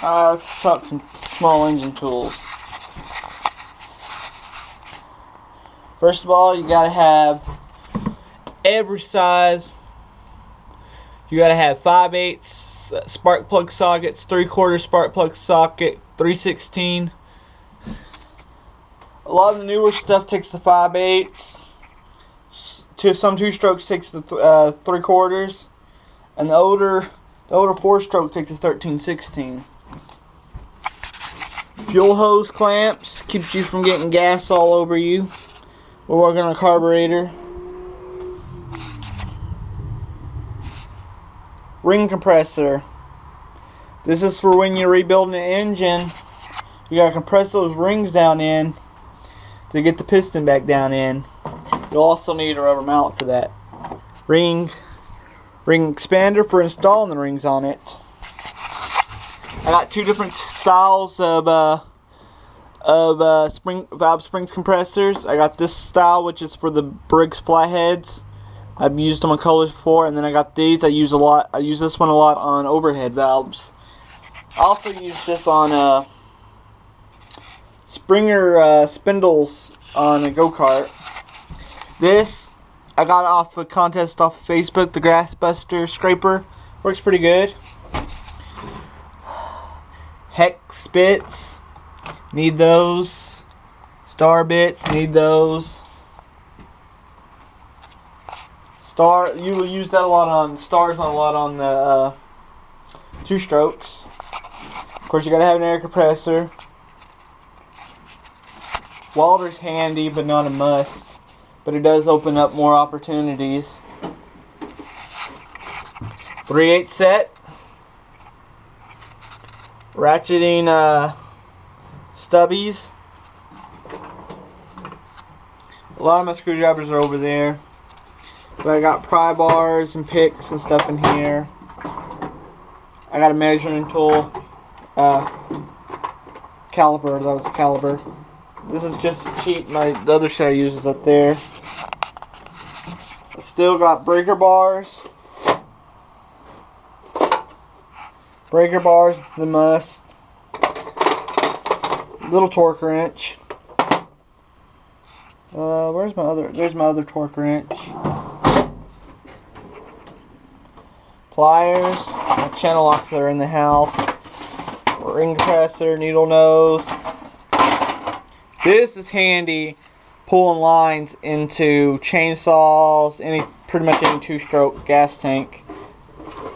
Let's talk some small engine tools. First of all, you gotta have every size. You gotta have 5/8 spark plug sockets, 3/4 spark plug socket, 3/16. A lot of the newer stuff takes the 5/8. Some 2-strokes takes the 3/4, and the older 4-stroke takes the 13/16. Fuel hose clamps keeps you from getting gas all over you. We're working on a carburetor. Ring compressor. This is for when you're rebuilding an engine. You gotta compress those rings down in to get the piston back down in. You'll also need a rubber mallet for that. Ring expander for installing the rings on it. I got two different styles of valve springs compressors. I got this style, which is for the Briggs flatheads. I've used them on colors before, and then I got these. I use this one a lot on overhead valves. I also use this on Springer spindles on a go-kart. This I got off a contest off of Facebook. The Grass Buster scraper works pretty good. Hex bits, need those. Star bits, need those. You will use that a lot on stars, a lot on the 2-strokes. Of course, you gotta have an air compressor. Welder's handy, but not a must. But it does open up more opportunities. 3/8 set. Ratcheting stubbies. A lot of my screwdrivers are over there. But I got pry bars and picks and stuff in here. I got a measuring tool. Caliper, that was a caliper. This is just cheap. The other set I use is up there. I still got breaker bars. Breaker bars is the must. Little torque wrench. Where's my other? There's my other torque wrench. Pliers. My channel locks that are in the house. Ring compressor, needle nose. This is handy pulling lines into chainsaws, pretty much any 2-stroke gas tank.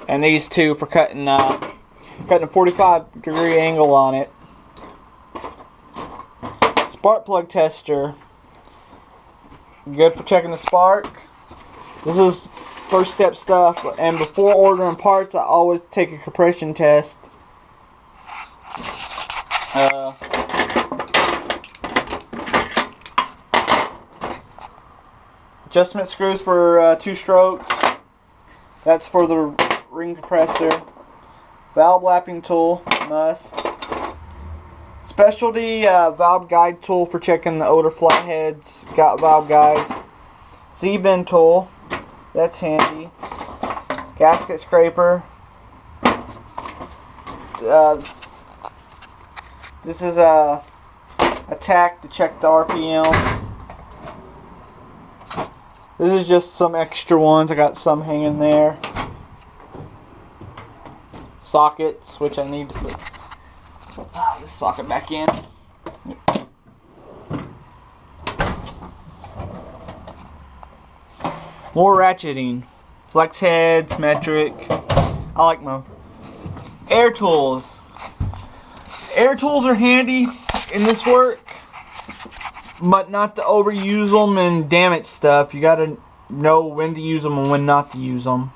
And these two for cutting a 45-degree angle on it. Spark plug tester. Good for checking the spark. This is first step stuff, and before ordering parts I always take a compression test. Adjustment screws for 2-strokes. That's for the ring compressor. Valve lapping tool, must. Specialty valve guide tool for checking the older flatheads. Got valve guides. Z-bend tool, that's handy. Gasket scraper. This is a tack to check the RPMs. This is just some extra ones. I got some hanging there. Sockets, which I need to put this socket back in. More ratcheting. Flex heads, metric. I like my air tools. Air tools are handy in this work, but not to overuse them and damage stuff. You gotta know when to use them and when not to use them.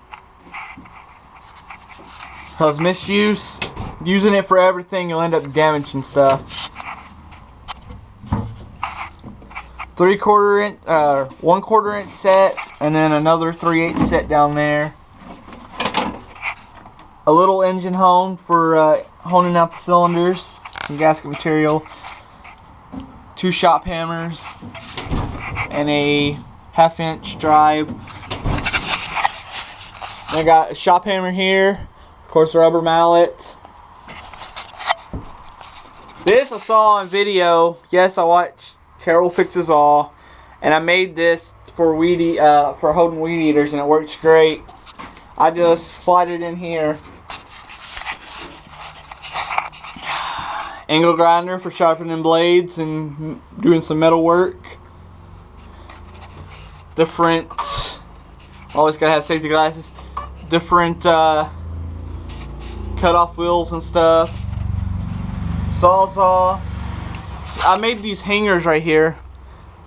Because misuse, using it for everything, you'll end up damaging stuff. 1/4 inch set, and then another 3/8 set down there. A little engine hone for honing out the cylinders, some gasket material. 2 shop hammers, and a 1/2 inch drive. I got a shop hammer here, of course a rubber mallet, This I saw on video. Yes, I watched Terrell Fixes All, and I made this for for holding weed eaters, and it works great. I just slide it in here. Angle grinder for sharpening blades and doing some metal work. Different, always gotta have safety glasses. Different cut off wheels and stuff. Sawzall. I made these hangers right here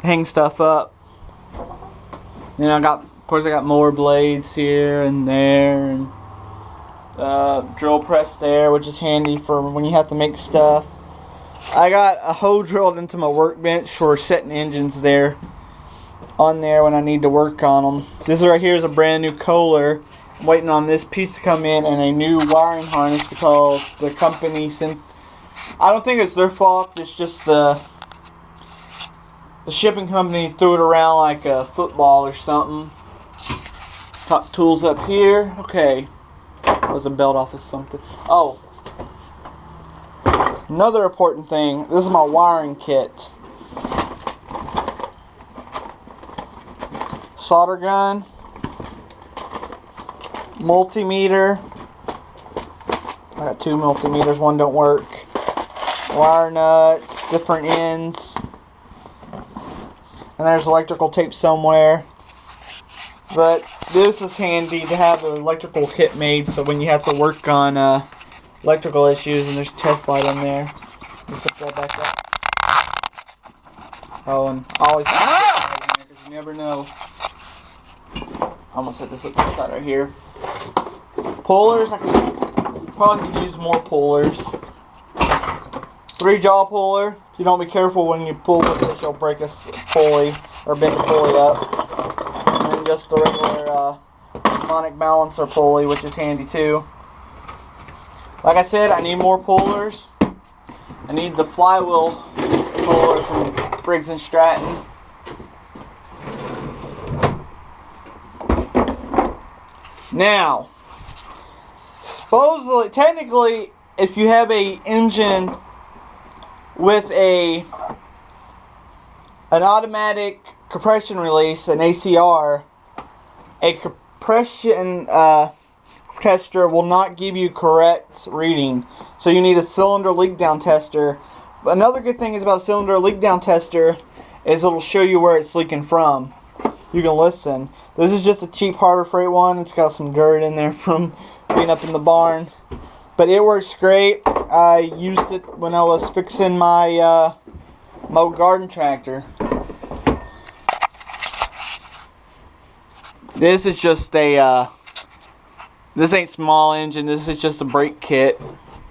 to hang stuff up. Then I got mower blades here and there, and drill press there, which is handy for when you have to make stuff. I got a hole drilled into my workbench for setting engines there, on there when I need to work on them. This right here is a brand new Kohler. I'm waiting on this piece to come in and a new wiring harness because the company sent. I don't think it's their fault. It's just the shipping company threw it around like a football or something. Top tools up here. Okay, that was a belt off of something. Oh. Another important thing, this is my wiring kit. Solder gun, multimeter. I got 2 multimeters, one don't work. Wire nuts, different ends. And there's electrical tape somewhere. But this is handy to have an electrical kit made, so when you have to work on electrical issues, and there's a test light in there. Just put that back up. Oh, and always because you never know. I'm gonna set this up side right here. Pullers, I probably could use more pullers. 3-jaw puller. If you don't be careful when you pull with this, you'll break a pulley or bend the pulley up. And then just the regular harmonic balancer pulley, which is handy too. Like I said, I need more pullers. I need the flywheel puller from Briggs & Stratton. Now, supposedly, technically, if you have a engine with an automatic compression release, an ACR, a compression tester will not give you correct reading, so you need a cylinder leak down tester. But another good thing is about a cylinder leak down tester is it'll show you where it's leaking from. You can listen. This is just a cheap Harbor Freight one. It's got some dirt in there from being up in the barn, but it works great. I used it when I was fixing my my garden tractor. This is just a this ain't small engine, this is just a brake kit.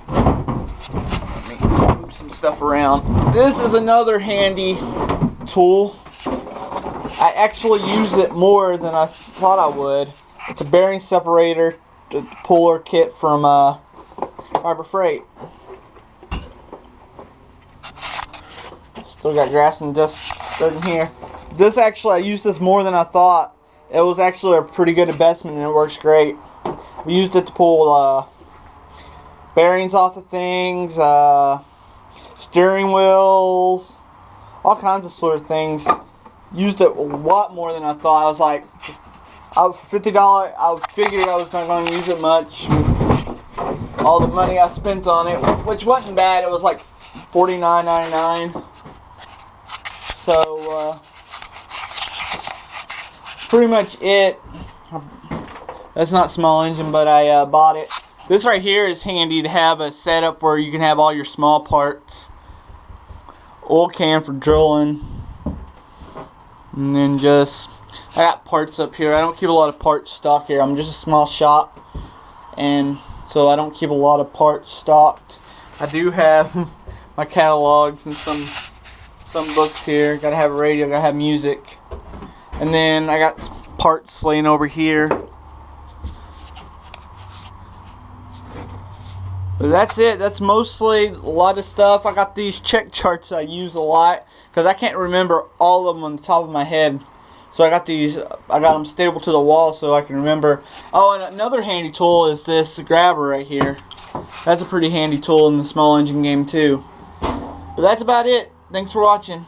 Let me move some stuff around. This is another handy tool. I actually use it more than I thought I would. It's a bearing separator puller kit from Harbor Freight. Still got grass and dust dirt in here. This actually, I used this more than I thought. It was actually a pretty good investment and it works great. We used it to pull bearings off of things, steering wheels, all kinds of sort of things. Used it a lot more than I thought. I was like, $50. I figured I was not going to use it much. All the money I spent on it, which wasn't bad. It was like $49.99. So pretty much it. That's not small engine, but I bought it. This right here is handy to have a setup where you can have all your small parts. Oil can for drilling. And then just, I got parts up here. I don't keep a lot of parts stock here. I'm just a small shop, and so I don't keep a lot of parts stocked. I do have my catalogs and some books here. Gotta have a radio, gotta have music. And then I got parts laying over here. But that's it. That's mostly a lot of stuff. I got these check charts I use a lot because I can't remember all of them on the top of my head. So I got these. I got them stapled to the wall so I can remember. Oh, and another handy tool is this grabber right here. That's a pretty handy tool in the small engine game too. But that's about it. Thanks for watching.